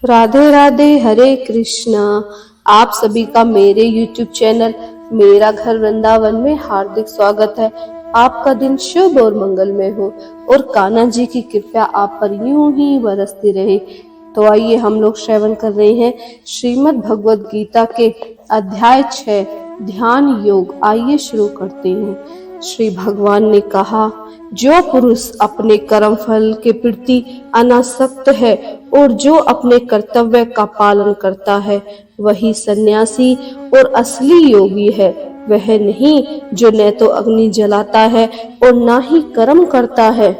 राधे राधे, हरे कृष्णा। आप सभी का मेरे YouTube चैनल मेरा घर वृंदावन में हार्दिक स्वागत है। आपका दिन शुभ और मंगलमय हो और कान्हा जी की कृपा आप पर यूं ही बरसती रहे। तो आइए हम लोग श्रवण कर रहे हैं श्रीमद् भगवद गीता के अध्याय 6 ध्यान योग। आइए शुरू करते हैं। श्री भगवान ने कहा, जो पुरुष अपने कर्म फल के प्रति अनासक्त है और जो अपने कर्तव्य का पालन करता है, वही सन्यासी और असली योगी है। वह नहीं जो न तो अग्नि जलाता है और न ही कर्म करता है।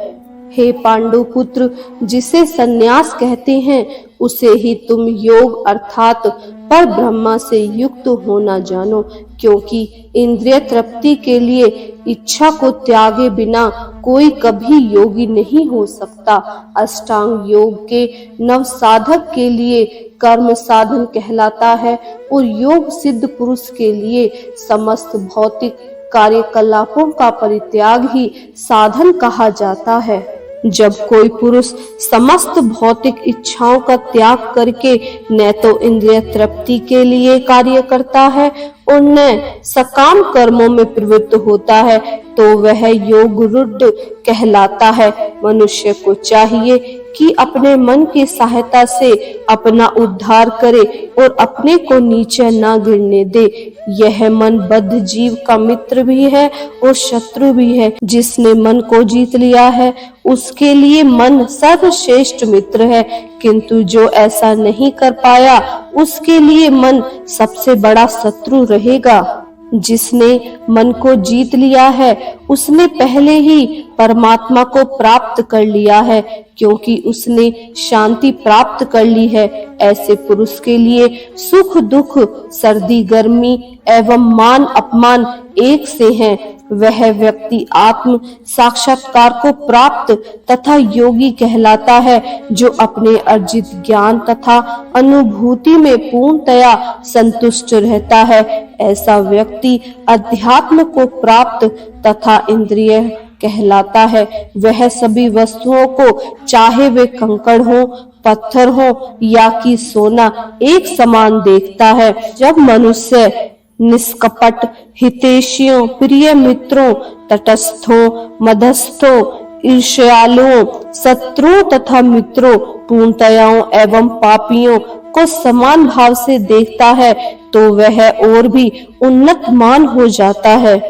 हे पांडु पुत्र, जिसे सन्यास कहते हैं उसे ही तुम योग अर्थात पर ब्रह्मा से युक्त होना जानो, क्योंकि इंद्रिय तृप्ति के लिए इच्छा को त्यागे बिना कोई कभी योगी नहीं हो सकता। अष्टांग योग के नव साधक के लिए कर्म साधन कहलाता है और योग सिद्ध पुरुष के लिए समस्त भौतिक कार्यकलापों का परित्याग ही साधन कहा जाता है। जब कोई पुरुष समस्त भौतिक इच्छाओं का त्याग करके न तो इंद्रिय तृप्ति के लिए कार्य करता है और न सकाम कर्मों में प्रवृत्त होता है, तो वह योग रूढ़ कहलाता है। मनुष्य को चाहिए कि अपने मन की सहायता से अपना उद्धार करे और अपने को नीचे ना गिरने दे। यह मन बद्ध जीव का मित्र भी है और शत्रु भी है। जिसने मन को जीत लिया है उसके लिए मन सर्वश्रेष्ठ मित्र है, किंतु जो ऐसा नहीं कर पाया उसके लिए मन सबसे बड़ा शत्रु रहेगा। जिसने मन को जीत लिया है उसने पहले ही परमात्मा को प्राप्त कर लिया है, क्योंकि उसने शांति प्राप्त कर ली है। ऐसे पुरुष के लिए सुख दुख, सर्दी गर्मी एवं मान अपमान एक से हैं। वह व्यक्ति आत्म साक्षात्कार को प्राप्त तथा योगी कहलाता है, जो अपने अर्जित ज्ञान तथा अनुभूति में पूर्णतया संतुष्ट रहता है। ऐसा व्यक्ति अध्यात्म को प्राप्त तथा इंद्रिय कहलाता है। वह सभी वस्तुओं को, चाहे वे कंकड़ हो, पत्थर हो या कि सोना, एक समान देखता है। जब मनुष्य निष्कपट हितैषियों, प्रिय मित्रों, तटस्थों, मध्यस्थों, ईर्ष्यालुओं, शत्रुओं तथा मित्रों, पूर्णतयाओं एवं पापियों को समान भाव से देखता है, तो वह और भी उन्नत मान हो जाता है।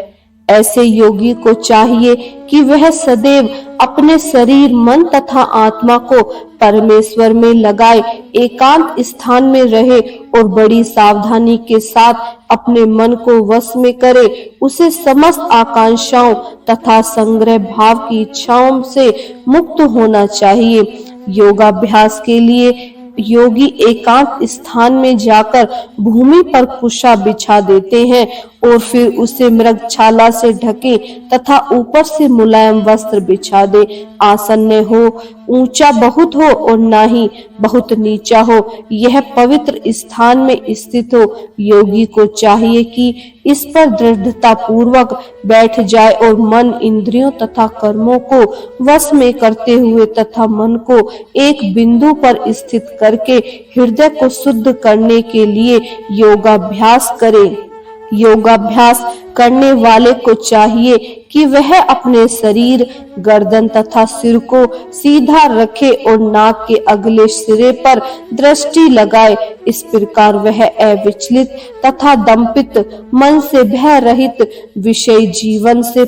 ऐसे योगी को चाहिए कि वह सदैव अपने शरीर, मन तथा आत्मा को परमेश्वर में लगाए, एकांत स्थान में रहे और बड़ी सावधानी के साथ अपने मन को वश में करे। उसे समस्त आकांक्षाओं तथा संग्रह भाव की इच्छाओं से मुक्त होना चाहिए। योगाभ्यास के लिए योगी एकांत स्थान में जाकर भूमि पर कुशा बिछा देते हैं और फिर उसे मृगछाला से ढके तथा ऊपर से मुलायम वस्त्र बिछा दे। आसन न हो ऊंचा बहुत हो और ना ही बहुत नीचा हो, यह पवित्र स्थान में स्थित हो। योगी को चाहिए कि इस पर दृढ़ता पूर्वक बैठ जाए और मन, इंद्रियों तथा कर्मों को वश में करते हुए तथा मन को एक बिंदु पर स्थित करके हृदय को शुद्ध करने के लिए योगाभ्यास करे। योगाभ्यास करने वाले को चाहिए कि वह अपने शरीर, गर्दन तथा सिर को सीधा रखे और नाक के अगले सिरे पर दृष्टि लगाए। इस प्रकार वह अविचलित तथा दंपित मन से भय रहित विषय जीवन से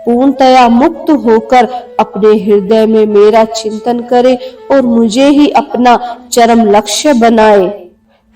पूर्णतया मुक्त होकर अपने हृदय में मेरा चिंतन करे और मुझे ही अपना चरम लक्ष्य बनाए।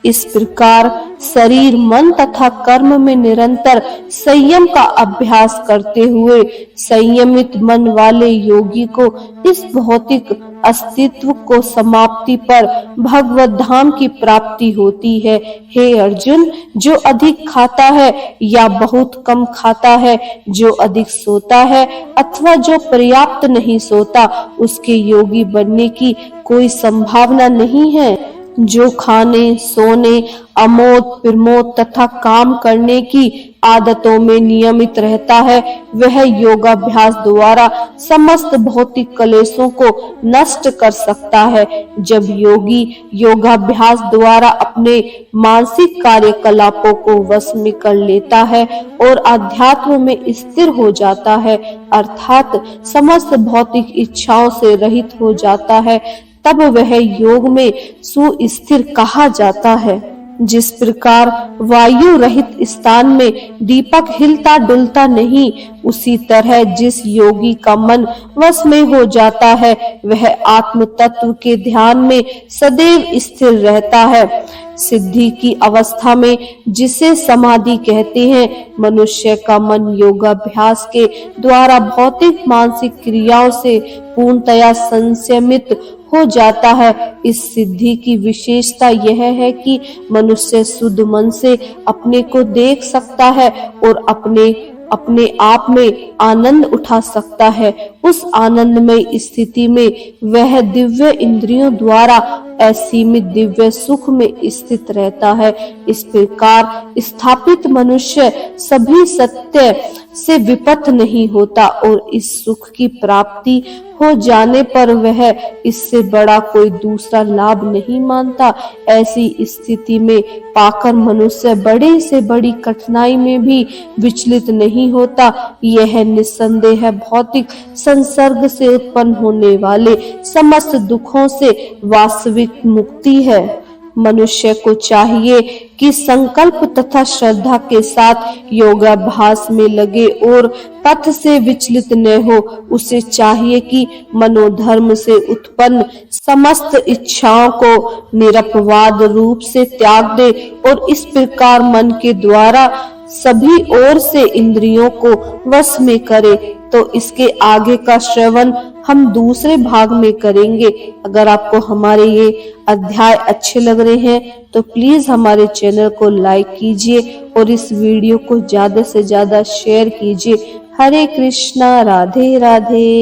इस प्रकार शरीर, मन तथा कर्म में निरंतर संयम का अभ्यास करते हुए संयमित मन वाले योगी को इस भौतिक अस्तित्व को समाप्ति पर भगवत धाम की प्राप्ति होती है। हे अर्जुन, जो अधिक खाता है या बहुत कम खाता है, जो अधिक सोता है अथवा जो पर्याप्त नहीं सोता, उसके योगी बनने की कोई संभावना नहीं है। जो खाने, सोने, अमोद, प्रमोद तथा काम करने की आदतों में नियमित रहता है, वह योगाभ्यास द्वारा समस्त भौतिक क्लेशों को नष्ट कर सकता है। जब योगी योगाभ्यास द्वारा अपने मानसिक कार्यकलापों को वश में कर लेता है और अध्यात्म में स्थिर हो जाता है, अर्थात समस्त भौतिक इच्छाओं से रहित हो जाता है, तब वह योग में सुस्थिर कहा जाता है। जिस प्रकार वायु रहित स्थान में दीपक हिलता डुलता नहीं, उसी तरह जिस योगी का मन वश में हो जाता है, वह आत्म तत्व के ध्यान में सदैव स्थिर रहता है। सिद्धि की अवस्था में, जिसे समाधि कहते हैं, मनुष्य का मन योगाभ्यास के द्वारा भौतिक मानसिक क्रियाओं से पूर्णतया संयमित हो जाता है। इस सिद्धि की विशेषता यह है कि मनुष्य शुद्ध मन से अपने को देख सकता है और अपने आप में आनंद उठा सकता है। उस आनंदमय स्थिति में वह दिव्य इंद्रियों द्वारा असीमित दिव्य सुख में स्थित रहता है। इस प्रकार स्थापित मनुष्य सभी सत्य से विपथ नहीं होता और इस सुख की प्राप्ति हो जाने पर वह इससे बड़ा कोई दूसरा लाभ नहीं मानता। ऐसी स्थिति में पाकर मनुष्य बड़े से बड़ी कठिनाई में भी विचलित नहीं होता। यह निस्संदेह भौतिक संसर्ग से उत्पन्न होने वाले समस्त दुखों से वास्तविक मुक्ति है। मनुष्य को चाहिए कि संकल्प तथा श्रद्धा के साथ योगाभ्यास में लगे और पथ से विचलित न हो। उसे चाहिए कि मनोधर्म से उत्पन्न समस्त इच्छाओं को निरपवाद रूप से त्याग दे और इस प्रकार मन के द्वारा सभी ओर से इंद्रियों को वश में करे। तो इसके आगे का श्रवण हम दूसरे भाग में करेंगे। अगर आपको हमारे ये अध्याय अच्छे लग रहे हैं तो प्लीज हमारे चैनल को लाइक कीजिए और इस वीडियो को ज्यादा से ज्यादा शेयर कीजिए। हरे कृष्णा, राधे राधे।